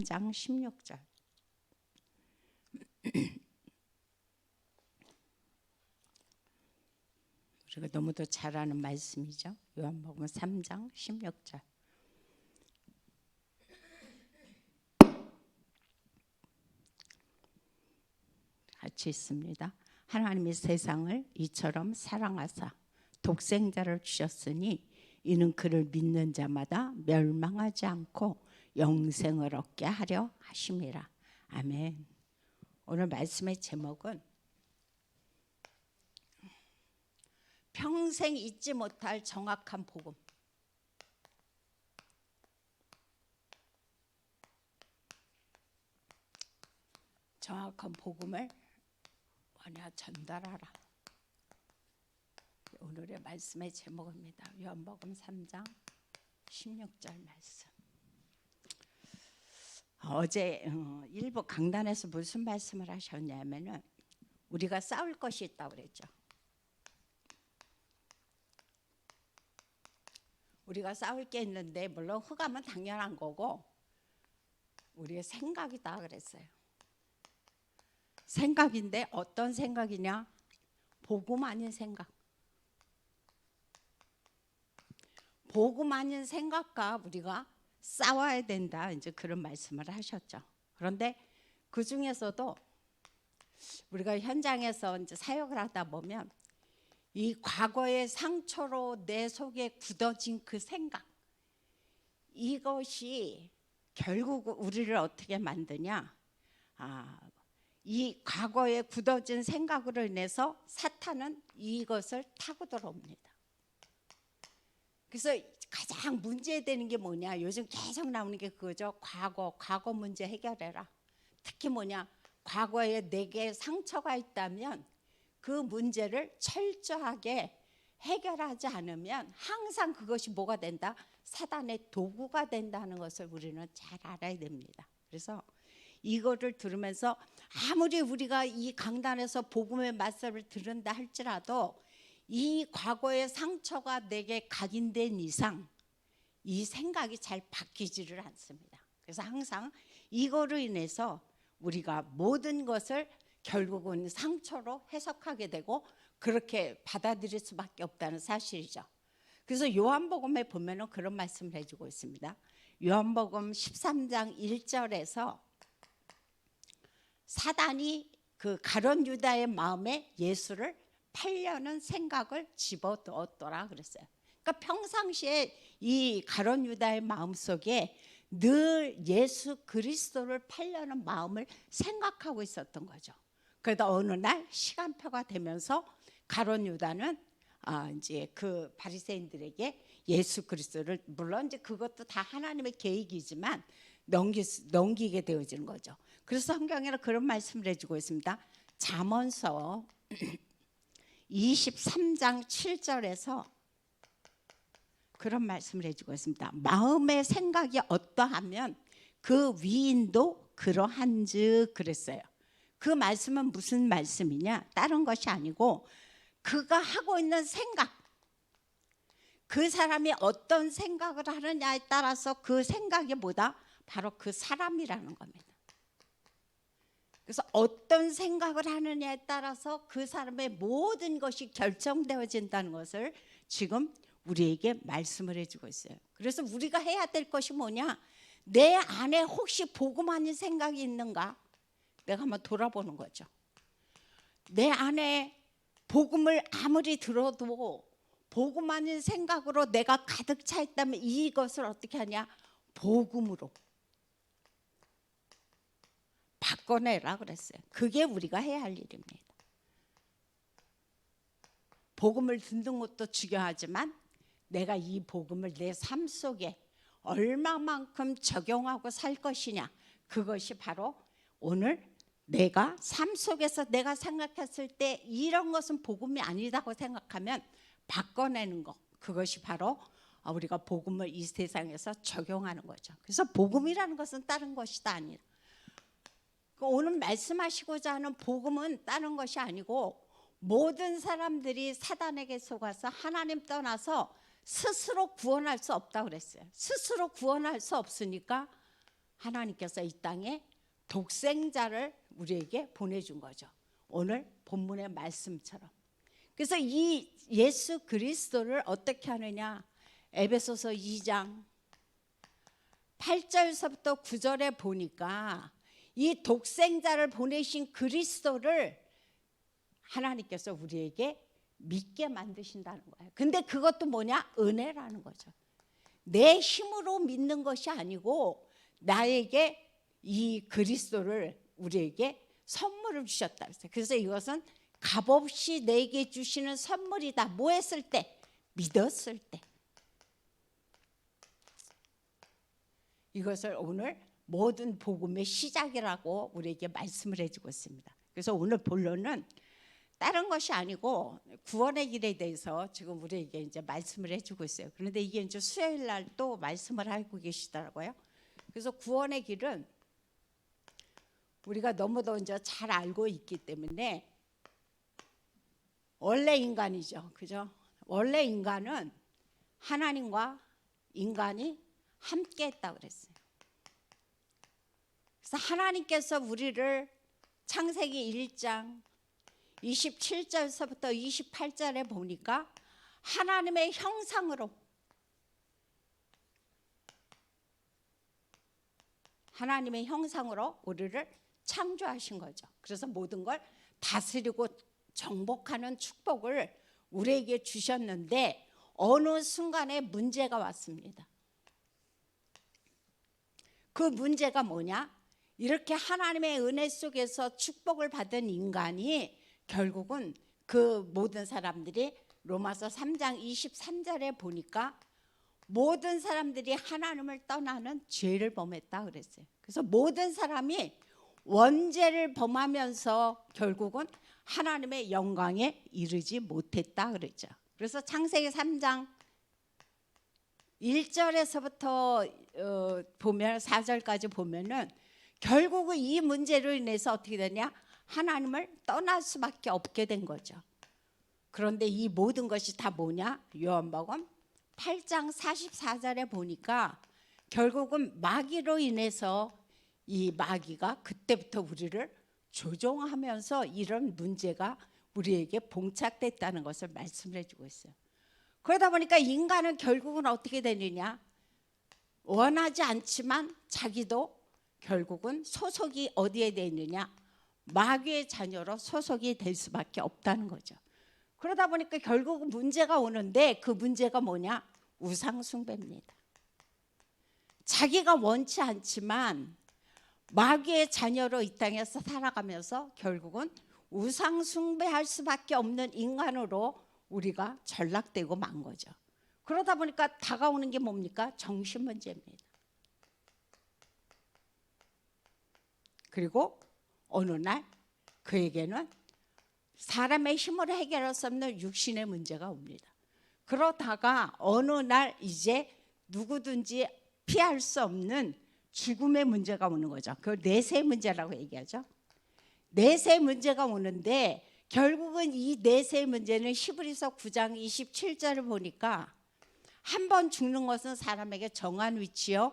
장 16절. 우리가 너무도 잘 아는 말씀이죠. 요한복음 3장 16절. 같이 있습니다. 하나님이 세상을 이처럼 사랑하사 독생자를 주셨으니 이는 그를 믿는 자마다 멸망하지 않고 영생을 얻게 하려 하심이라. 아멘. 오늘 말씀의 제목은 평생 잊지 못할 정확한 복음. 정확한 복음을 뭐냐 전달하라. 오늘의 말씀의 제목입니다. 요한복음 3장 16절 말씀. 어제 일부 강단에서 무슨 말씀을 하셨냐면은 우리가 싸울 것이 있다고 그랬죠. 우리가 싸울 게 있는데 물론 흑암은 당연한 거고 우리의 생각이다 그랬어요. 생각인데 어떤 생각이냐? 복음 아닌 생각. 복음 아닌 생각과 우리가 싸워야 된다. 이제 그런 말씀을 하셨죠. 그런데 그 중에서도 우리가 현장에서 이제 사역을 하다 보면 이 과거의 상처로 내 속에 굳어진 그 생각, 이것이 결국 우리를 어떻게 만드냐? 이 과거에 굳어진 생각으로 인해서 사탄은 이것을 타고 들어옵니다. 그래서 가장 문제되는 게 뭐냐? 요즘 계속 나오는 게 그거죠. 과거 문제 해결해라. 특히 뭐냐? 과거에 내게 상처가 있다면 그 문제를 철저하게 해결하지 않으면 항상 그것이 뭐가 된다? 사단의 도구가 된다는 것을 우리는 잘 알아야 됩니다. 그래서 이거를 들으면서 아무리 우리가 이 강단에서 복음의 말씀을 들은다 할지라도 이 과거의 상처가 내게 각인된 이상 이 생각이 잘 바뀌지를 않습니다. 그래서 항상 이거로 인해서 우리가 모든 것을 결국은 상처로 해석하게 되고 그렇게 받아들일 수밖에 없다는 사실이죠. 그래서 요한복음에 보면은 그런 말씀을 해주고 있습니다. 요한복음 13장 1절에서 사단이 그 가룟 유다의 마음에 예수를 팔려는 생각을 집어넣었더라 그랬어요. 그러니까 평상시에 이 가룟 유다의 마음속에 늘 예수 그리스도를 팔려는 마음을 생각하고 있었던 거죠. 그러다 어느 날 시간표가 되면서 가룟 유다는 이제 그 바리새인들에게 예수 그리스도를 물론 이제 그것도 다 하나님의 계획이지만 넘기게 되어지는 거죠. 그래서 성경에는 그런 말씀을 해주고 있습니다. 잠언서 23장 7절에서 그런 말씀을 해주고 있습니다. 마음의 생각이 어떠하면 그 위인도 그러한즉 그랬어요. 그 말씀은 무슨 말씀이냐? 다른 것이 아니고 그가 하고 있는 생각, 그 사람이 어떤 생각을 하느냐에 따라서 그 생각이 뭐다? 바로 그 사람이라는 겁니다. 그래서 어떤 생각을 하느냐에 따라서 그 사람의 모든 것이 결정되어진다는 것을 지금 우리에게 말씀을 해주고 있어요. 그래서 우리가 해야 될 것이 뭐냐? 내 안에 혹시 복음 아닌 생각이 있는가? 내가 한번 돌아보는 거죠. 내 안에 복음을 아무리 들어도 복음 아닌 생각으로 내가 가득 차 있다면 이것을 어떻게 하냐? 복음으로 바꿔내라 그랬어요. 그게 우리가 해야 할 일입니다. 복음을 듣는 것도 중요하지만 내가 이 복음을 내 삶 속에 얼마만큼 적용하고 살 것이냐, 그것이 바로 오늘 내가 삶 속에서 내가 생각했을 때 이런 것은 복음이 아니다고 생각하면 바꿔내는 것, 그것이 바로 우리가 복음을 이 세상에서 적용하는 거죠. 그래서 복음이라는 것은 다른 것이다 아니라 오늘 말씀하시고자 하는 복음은 다른 것이 아니고 모든 사람들이 사단에게 속아서 하나님 떠나서 스스로 구원할 수 없다고 그랬어요. 스스로 구원할 수 없으니까 하나님께서 이 땅에 독생자를 우리에게 보내준 거죠. 오늘 본문의 말씀처럼. 그래서 이 예수 그리스도를 어떻게 하느냐? 에베소서 2장 8절서부터 9절에 보니까 이 독생자를 보내신 그리스도를 하나님께서 우리에게 믿게 만드신다는 거예요. 근데 그것도 뭐냐? 은혜라는 거죠. 내 힘으로 믿는 것이 아니고 나에게 이 그리스도를 우리에게 선물을 주셨다. 그래서 이것은 값없이 내게 주시는 선물이다. 뭐 했을 때? 믿었을 때. 이것을 오늘 모든 복음의 시작이라고 우리에게 말씀을 해주고 있습니다. 그래서 오늘 본론은 다른 것이 아니고 구원의 길에 대해서 지금 우리에게 이제 말씀을 해주고 있어요. 그런데 이게 이제 수요일 날 또 말씀을 하고 계시더라고요. 그래서 구원의 길은 우리가 너무도 이제 잘 알고 있기 때문에 원래 인간이죠, 그죠? 원래 인간은 하나님과 인간이 함께했다 그랬어요. 그래서 하나님께서 우리를 창세기 1장 27절서부터 28절에 보니까 하나님의 형상으로 우리를 창조하신 거죠. 그래서 모든 걸 다스리고 정복하는 축복을 우리에게 주셨는데 어느 순간에 문제가 왔습니다. 그 문제가 뭐냐? 이렇게 하나님의 은혜 속에서 축복을 받은 인간이 결국은 그 모든 사람들이 로마서 3장 23절에 보니까 모든 사람들이 하나님을 떠나는 죄를 범했다 그랬어요. 그래서 모든 사람이 원죄를 범하면서 결국은 하나님의 영광에 이르지 못했다 그랬죠. 그래서 창세기 3장 1절에서부터 보면 4절까지 보면은 결국은 이 문제로 인해서 어떻게 되냐? 하나님을 떠날 수밖에 없게 된 거죠. 그런데 이 모든 것이 다 뭐냐? 요한복음 8장 44절에 보니까 결국은 마귀로 인해서 이 마귀가 그때부터 우리를 조종하면서 이런 문제가 우리에게 봉착됐다는 것을 말씀을 해주고 있어요. 그러다 보니까 인간은 결국은 어떻게 되느냐? 원하지 않지만 자기도 결국은 소속이 어디에 돼 있느냐? 마귀의 자녀로 소속이 될 수밖에 없다는 거죠. 그러다 보니까 결국 문제가 오는데 그 문제가 뭐냐? 우상 숭배입니다. 자기가 원치 않지만 마귀의 자녀로 이 땅에서 살아가면서 결국은 우상 숭배할 수밖에 없는 인간으로 우리가 전락되고 만 거죠. 그러다 보니까 다가오는 게 뭡니까? 정신 문제입니다. 그리고 어느 날 그에게는 사람의 힘으로 해결할 수 없는 육신의 문제가 옵니다. 그러다가 어느 날 이제 누구든지 피할 수 없는 죽음의 문제가 오는 거죠. 그걸 내세 문제라고 얘기하죠. 내세 문제가 오는데 결국은 이 내세 문제는 히브리서 9장 27절을 보니까 한 번 죽는 것은 사람에게 정한 위치요,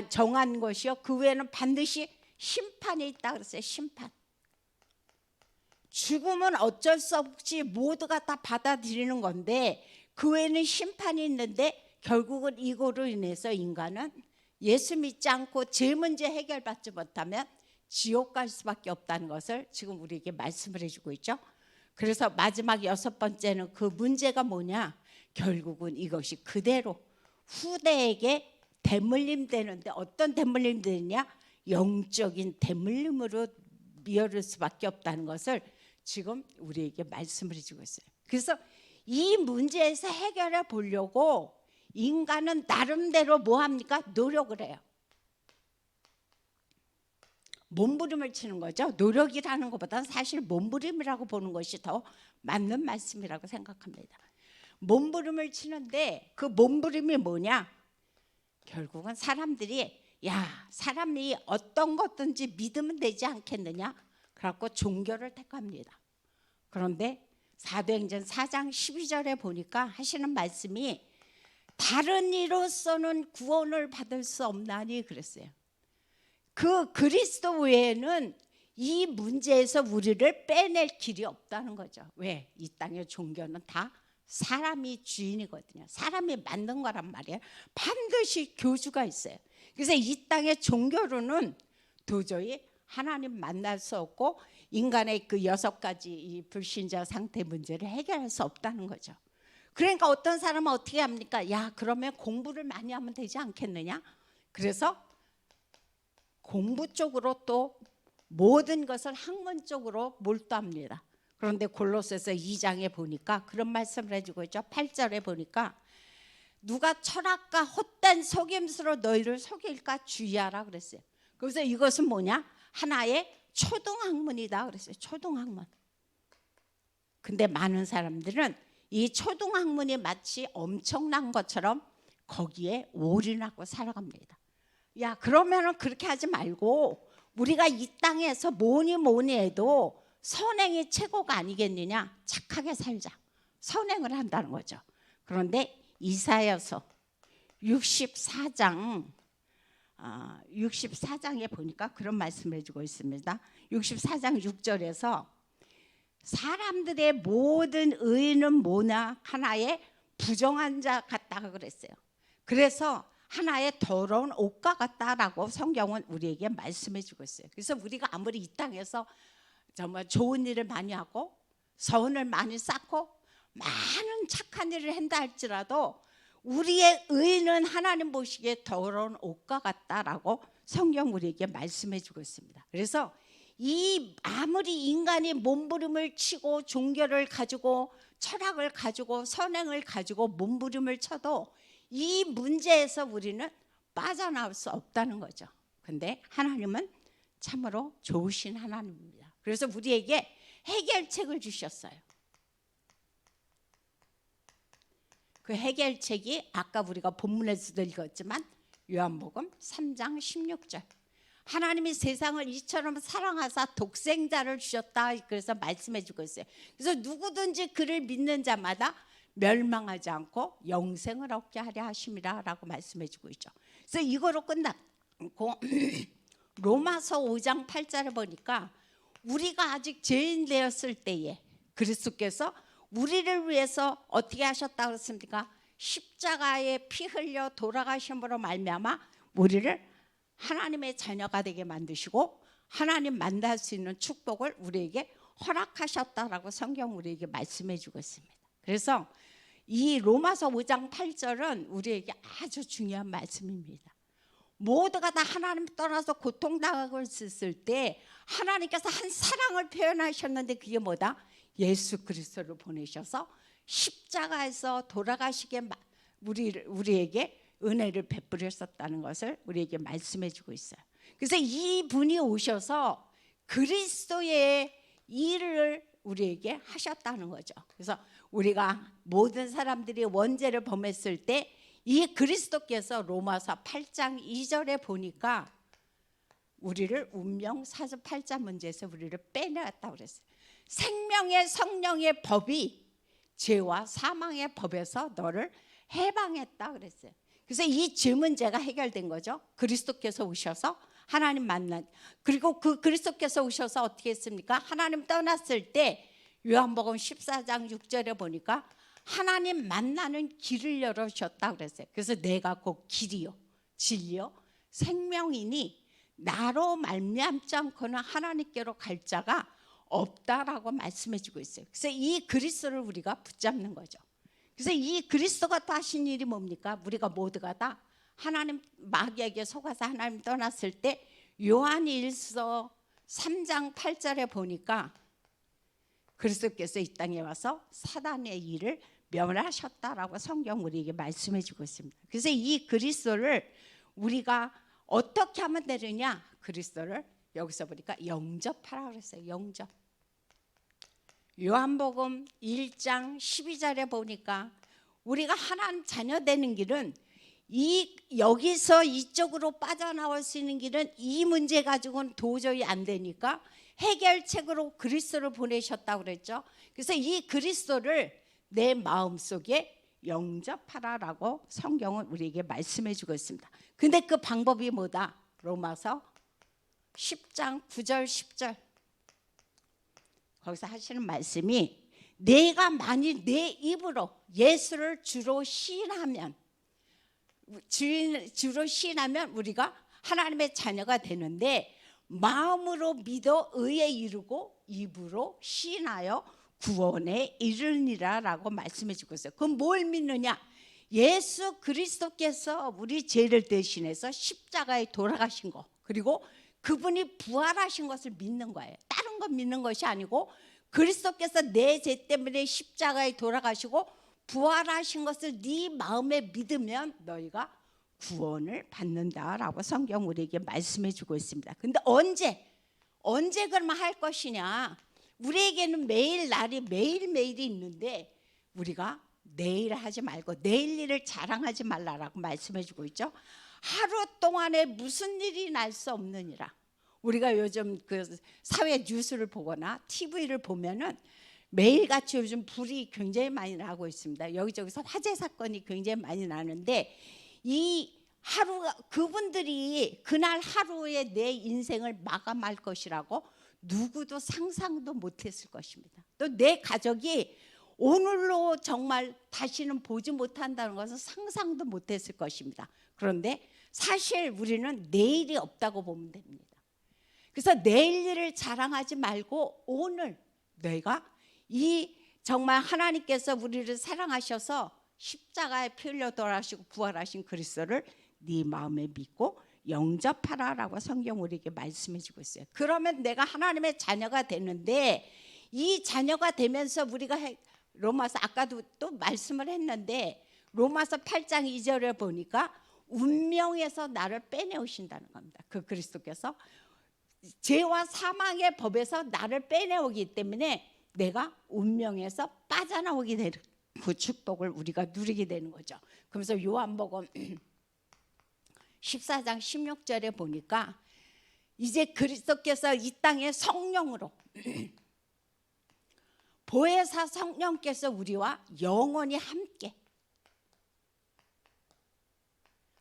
정한 것이요, 그 외에는 반드시 심판이 있다 그랬어요. 심판. 죽음은 어쩔 수 없이 모두가 다 받아들이는 건데 그 외에는 심판이 있는데 결국은 이거로 인해서 인간은 예수 믿지 않고 죄 문제 해결받지 못하면 지옥 갈 수밖에 없다는 것을 지금 우리에게 말씀을 해주고 있죠. 그래서 마지막 6번째는 그 문제가 뭐냐? 결국은 이것이 그대로 후대에게 대물림 되는데 어떤 대물림 되느냐? 영적인 대물림으로 미어를 수밖에 없다는 것을 지금 우리에게 말씀을 해주고 있어요. 그래서 이 문제에서 해결해 보려고 인간은 나름대로 뭐 합니까? 노력을 해요. 몸부림을 치는 거죠. 노력이라는 것보다 사실 몸부림이라고 보는 것이 더 맞는 말씀이라고 생각합니다. 몸부림을 치는데 그 몸부림이 뭐냐? 결국은 사람들이 사람이 어떤 것든지 믿으면 되지 않겠느냐? 그래갖고 종교를 택합니다. 그런데 사도행전 4장 12절에 보니까 하시는 말씀이 다른 이로서는 구원을 받을 수 없나니 그랬어요. 그 그리스도 외에는 이 문제에서 우리를 빼낼 길이 없다는 거죠. 왜? 이 땅의 종교는 다 사람이 주인이거든요. 사람이 만든 거란 말이에요. 반드시 교주가 있어요. 그래서 이 땅의 종교로는 도저히 하나님 만날 수 없고 인간의 그 6가지 이 불신자 상태 문제를 해결할 수 없다는 거죠. 그러니까 어떤 사람은 어떻게 합니까? 야, 그러면 공부를 많이 하면 되지 않겠느냐? 그래서 공부 쪽으로 또 모든 것을 학문 쪽으로 몰두합니다. 그런데 골로새서 2장에 보니까 그런 말씀을 해주고 있죠. 8절에 보니까 누가 철학과 헛된 속임수로 너희를 속일까 주의하라 그랬어요. 그래서 이것은 뭐냐? 하나의 초등학문이다 그랬어요. 초등학문. 근데 많은 사람들은 이 초등학문이 마치 엄청난 것처럼 거기에 올인하고 살아갑니다. 야, 그러면은 그렇게 하지 말고 우리가 이 땅에서 뭐니 해도 선행이 최고가 아니겠느냐? 착하게 살자. 선행을 한다는 거죠. 그런데 이사야서 64장에 보니까 그런 말씀을 해주고 있습니다. 64장 6절에서 사람들의 모든 의는 뭐냐? 하나의 부정한 자 같다고 그랬어요. 그래서 하나의 더러운 옷과 같다라고 성경은 우리에게 말씀해 주고 있어요. 그래서 우리가 아무리 이 땅에서 정말 좋은 일을 많이 하고 선을 많이 쌓고 많은 착한 일을 한다 할지라도 우리의 의는 하나님 보시기에 더러운 옷과 같다라고 성경 우리에게 말씀해 주고 있습니다. 그래서 이 아무리 인간이 몸부림을 치고 종교를 가지고 철학을 가지고 선행을 가지고 몸부림을 쳐도 이 문제에서 우리는 빠져나올 수 없다는 거죠. 근데 하나님은 참으로 좋으신 하나님입니다. 그래서 우리에게 해결책을 주셨어요. 그 해결책이 아까 우리가 본문에서도 읽었지만 요한복음 3장 16절. 하나님이 세상을 이처럼 사랑하사 독생자를 주셨다. 그래서 말씀해 주고 있어요. 그래서 누구든지 그를 믿는 자마다 멸망하지 않고 영생을 얻게 하려 하심이라 라고 말씀해 주고 있죠. 그래서 이거로 끝났고 로마서 5장 8절을 보니까 우리가 아직 죄인 되었을 때에 그리스도께서 우리를 위해서 어떻게 하셨다고 그랬습니까? 십자가에 피 흘려 돌아가심으로 말미암아 우리를 하나님의 자녀가 되게 만드시고 하나님 만날 수 있는 축복을 우리에게 허락하셨다라고 성경 우리에게 말씀해 주고 있습니다. 그래서 이 로마서 5장 8절은 우리에게 아주 중요한 말씀입니다. 모두가 다 하나님 떠나서 고통당하고 있을 때 하나님께서 한 사랑을 표현하셨는데 그게 뭐다? 예수 그리스도를 보내셔서 십자가에서 돌아가시게 우리에게 은혜를 베풀으셨다는 것을 우리에게 말씀해 주고 있어요. 그래서 이 분이 오셔서 그리스도의 일을 우리에게 하셨다는 거죠. 그래서 우리가 모든 사람들이 원죄를 범했을 때 이 그리스도께서 로마서 8장 2절에 보니까 우리를 운명 사주팔자 문제에서 우리를 빼내왔다고 그랬어요. 생명의 성령의 법이 죄와 사망의 법에서 너를 해방했다 그랬어요. 그래서 이 죄 문제가 해결된 거죠. 그리스도께서 오셔서 하나님 만난, 그리고 그 그리스도께서 오셔서 어떻게 했습니까? 하나님 떠났을 때 요한복음 14장 6절에 보니까 하나님 만나는 길을 열어주셨다 그랬어요. 그래서 내가 곧 길이요 진리요 생명이니 나로 말미암지 않고는 하나님께로 갈 자가 없다라고 말씀해 주고 있어요. 그래서 이 그리스도를 우리가 붙잡는 거죠. 그래서 이 그리스도가 또 하신 일이 뭡니까? 우리가 모두가 다 하나님 마귀에게 속아서 하나님 떠났을 때 요한일서 3장 8절에 보니까 그리스도께서 이 땅에 와서 사단의 일을 멸하셨다라고 성경 우리에게 말씀해 주고 있습니다. 그래서 이 그리스도를 우리가 어떻게 하면 되느냐? 그리스도를 여기서 보니까 영접하라 그랬어요. 영접. 요한복음 1장 12절에 보니까 우리가 하나님 자녀 되는 길은 여기서 이쪽으로 빠져나올 수 있는 길은 이 문제 가지고는 도저히 안 되니까 해결책으로 그리스도를 보내셨다고 그랬죠. 그래서 이 그리스도를 내 마음속에 영접하라라고 성경은 우리에게 말씀해 주고 있습니다. 근데 그 방법이 뭐다? 로마서 10장 9절 10절 거기서 하시는 말씀이 내가 만일 내 입으로 예수를 주로 시인하면 우리가 하나님의 자녀가 되는데 마음으로 믿어 의에 이르고 입으로 시인하여 구원에 이르니라 라고 말씀해 주고 있어요. 그럼 뭘 믿느냐? 예수 그리스도께서 우리 죄를 대신해서 십자가에 돌아가신 거, 그리고 그분이 부활하신 것을 믿는 거예요. 다른 거 믿는 것이 아니고 그리스도께서 내 죄 때문에 십자가에 돌아가시고 부활하신 것을 네 마음에 믿으면 너희가 구원을 받는다라고 성경 우리에게 말씀해 주고 있습니다. 근데 언제 그러면 할 것이냐? 우리에게는 매일 날이 매일매일이 있는데 우리가 내일 하지 말고 내일 일을 자랑하지 말라라고 말씀해 주고 있죠. 하루 동안에 무슨 일이 날 수 없느니라. 우리가 요즘 그 사회 뉴스를 보거나 TV를 보면은 매일같이 요즘 불이 굉장히 많이 나고 있습니다. 여기저기서 화재 사건이 굉장히 많이 나는데 이 하루가 그분들이 그날 하루에 내 인생을 마감할 것이라고 누구도 상상도 못했을 것입니다. 또 내 가족이 오늘로 정말 다시는 보지 못한다는 것은 상상도 못했을 것입니다. 그런데 사실 우리는 내일이 없다고 보면 됩니다. 그래서 내일 일을 자랑하지 말고 오늘 내가 이 정말 하나님께서 우리를 사랑하셔서 십자가에 피 흘려 돌아가시고 부활하신 그리스도를 네 마음에 믿고 영접하라라고 성경 우리에게 말씀해 주고 있어요. 그러면 내가 하나님의 자녀가 되는데 이 자녀가 되면서 우리가 로마서 아까도 또 말씀을 했는데 로마서 8장 2절에 보니까 운명에서 나를 빼내오신다는 겁니다. 그 그리스도께서 죄와 사망의 법에서 나를 빼내오기 때문에 내가 운명에서 빠져나오게 되는 그 축복을 우리가 누리게 되는 거죠. 그러면서 요한복음 14장 16절에 보니까 이제 그리스도께서 이 땅에 성령으로 보혜사 성령께서 우리와 영원히 함께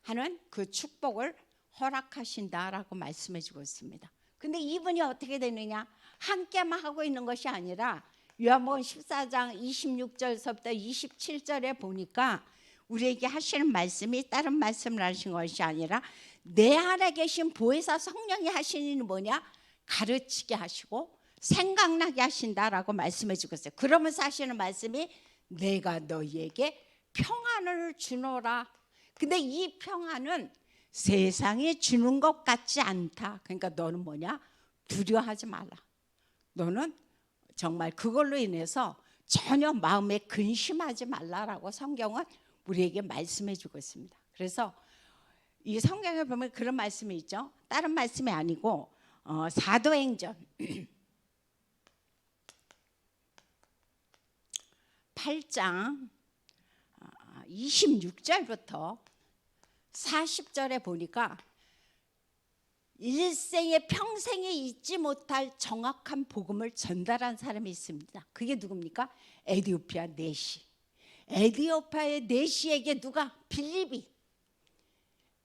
하는 그 축복을 허락하신다라고 말씀해 주고 있습니다. 근데 이분이 어떻게 되느냐? 함께만 하고 있는 것이 아니라 요한복음 14장 26절서부터 27절에 보니까 우리에게 하시는 말씀이 다른 말씀을 하신 것이 아니라 내 안에 계신 보혜사 성령이 하시는 일은 뭐냐? 가르치게 하시고 생각나게 하신다라고 말씀해 주고 있어요. 그러면서 하시는 말씀이 내가 너희에게 평안을 주노라. 근데 이 평안은 세상에 주는 것 같지 않다. 그러니까 너는 뭐냐? 두려워하지 말라. 너는 정말 그걸로 인해서 전혀 마음에 근심하지 말라라고 성경은 우리에게 말씀해 주고 있습니다. 그래서 이 성경에 보면 그런 말씀이 있죠. 다른 말씀이 아니고 사도행전 8장 26절부터 40절에 보니까 일생에 평생에 잊지 못할 정확한 복음을 전달한 사람이 있습니다. 그게 누굽니까? 에디오피아 내시. 에디오피아의 내시에게 누가? 빌립이.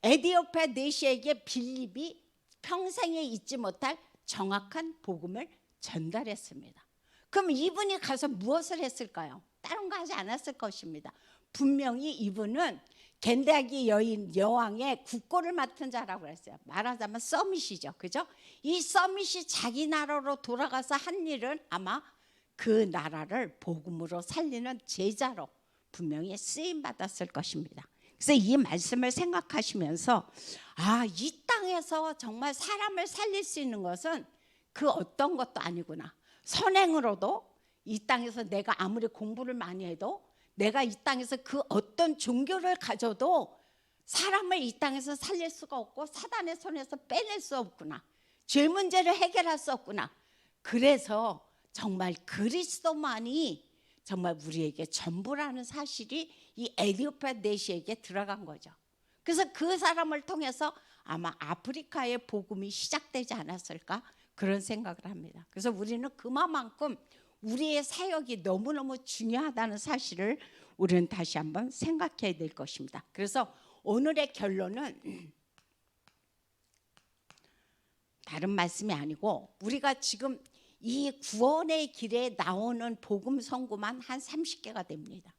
에디오피아 내시에게 빌립이 평생에 잊지 못할 정확한 복음을 전달했습니다. 그럼 이분이 가서 무엇을 했을까요? 다른 거 하지 않았을 것입니다. 분명히 이분은 겐다기 여왕의 국고를 맡은 자라고 했어요. 말하자면 서밋이죠. 그죠? 이 서밋이 자기 나라로 돌아가서 한 일은 아마 그 나라를 복음으로 살리는 제자로 분명히 쓰임 받았을 것입니다. 그래서 이 말씀을 생각하시면서 이 땅에서 정말 사람을 살릴 수 있는 것은 그 어떤 것도 아니구나. 선행으로도 이 땅에서 내가 아무리 공부를 많이 해도 내가 이 땅에서 그 어떤 종교를 가져도 사람을 이 땅에서 살릴 수가 없고 사단의 손에서 빼낼 수 없구나. 죄 문제를 해결할 수 없구나. 그래서 정말 그리스도만이 정말 우리에게 전부라는 사실이 이 에디오피아 내시에게 들어간 거죠. 그래서 그 사람을 통해서 아마 아프리카의 복음이 시작되지 않았을까 그런 생각을 합니다. 그래서 우리는 그만큼 우리의 사역이 너무너무 중요하다는 사실을 우리는 다시 한번 생각해야 될 것입니다. 그래서 오늘의 결론은 다른 말씀이 아니고 우리가 지금 이 구원의 길에 나오는 복음 선고만 한 30개가 됩니다.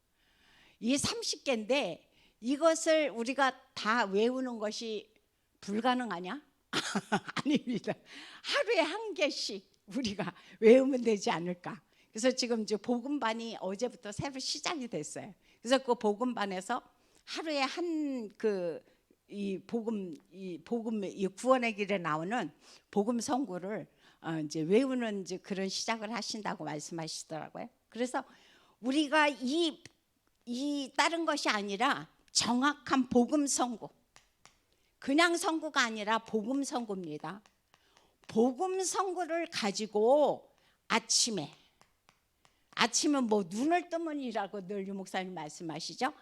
이 30개인데 이것을 우리가 다 외우는 것이 불가능하냐? 아닙니다. 하루에 한 개씩 우리가 외우면 되지 않을까? 그래서 지금 이제 복음반이 어제부터 새로 시작이 됐어요. 그래서 그 복음반에서 하루에 한 이 복음 이 구원의 길에 나오는 복음 선고를 이제 외우는 이제 그런 시작을 하신다고 말씀하시더라고요. 그래서 우리가 이 다른 것이 아니라 정확한 복음 선고, 그냥 선고가 아니라 복음 선고입니다. 복음 선고를 가지고 아침에 뭐 눈을 뜨면이라고 늘 유 목사님 말씀하시죠.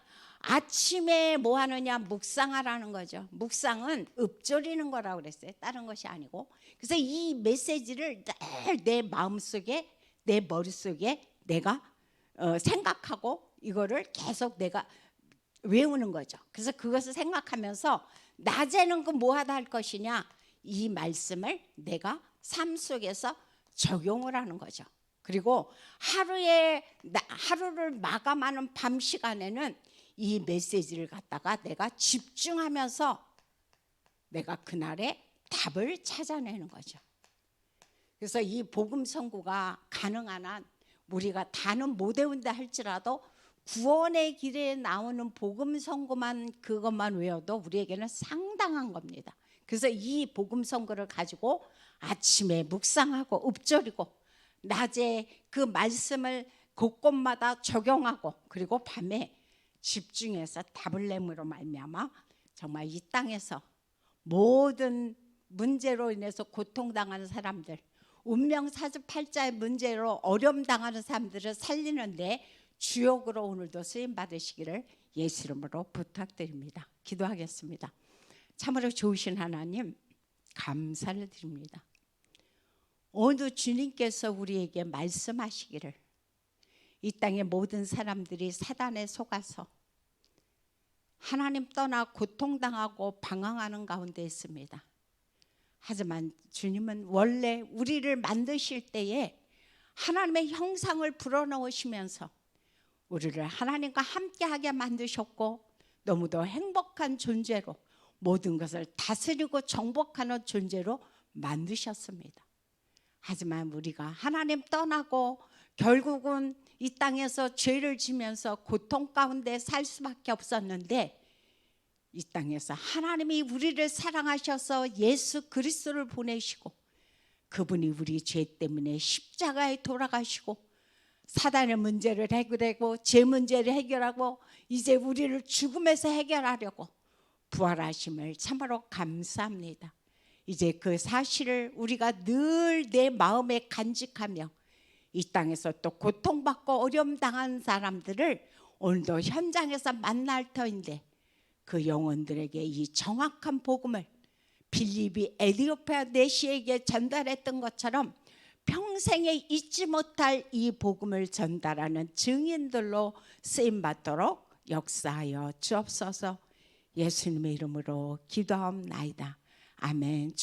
아침에 뭐 하느냐, 묵상하라는 거죠. 묵상은 읊조리는 거라고 그랬어요. 다른 것이 아니고. 그래서 이 메시지를 늘 내 마음속에, 내 머릿속에 내가 생각하고 이거를 계속 내가 외우는 거죠. 그래서 그것을 생각하면서 낮에는 그 뭐하다 할 것이냐, 이 말씀을 내가 삶 속에서 적용을 하는 거죠. 그리고 하루를 마감하는 밤 시간에는 이 메시지를 갖다가 내가 집중하면서 내가 그날의 답을 찾아내는 거죠. 그래서 이 복음 선고가 가능한 한 우리가 다는 못 외운다 할지라도 구원의 길에 나오는 복음 선고만 그것만 외워도 우리에게는 상당한 겁니다. 그래서 이 복음 선고를 가지고 아침에 묵상하고 읊조리고 낮에 그 말씀을 곳곳마다 적용하고 그리고 밤에 집중해서 답을 내므로 말미암아 정말 이 땅에서 모든 문제로 인해서 고통당하는 사람들, 운명 사주팔자의 문제로 어려움 당하는 사람들을 살리는데 주역으로 오늘도 쓰임 받으시기를 예수 이름으로 부탁드립니다. 기도하겠습니다. 참으로 좋으신 하나님 감사를 드립니다. 오늘 주님께서 우리에게 말씀하시기를 이 땅의 모든 사람들이 사단에 속아서 하나님 떠나 고통당하고 방황하는 가운데 있습니다. 하지만 주님은 원래 우리를 만드실 때에 하나님의 형상을 불어넣으시면서 우리를 하나님과 함께하게 만드셨고 너무도 행복한 존재로 모든 것을 다스리고 정복하는 존재로 만드셨습니다. 하지만 우리가 하나님 떠나고 결국은 이 땅에서 죄를 지면서 고통 가운데 살 수밖에 없었는데 이 땅에서 하나님이 우리를 사랑하셔서 예수 그리스도를 보내시고 그분이 우리 죄 때문에 십자가에 돌아가시고 사단의 문제를 해결하고 죄 문제를 해결하고 이제 우리를 죽음에서 해결하려고 부활하심을 참으로 감사합니다. 이제 그 사실을 우리가 늘 내 마음에 간직하며 이 땅에서 또 고통받고 어려움 당한 사람들을 오늘도 현장에서 만날 터인데 그 영혼들에게 이 정확한 복음을 빌립이 에디오피아 내시에게 전달했던 것처럼 평생에 잊지 못할 이 복음을 전달하는 증인들로 쓰임받도록 역사하여 주옵소서. 예수님의 이름으로 기도하옵나이다. 아멘.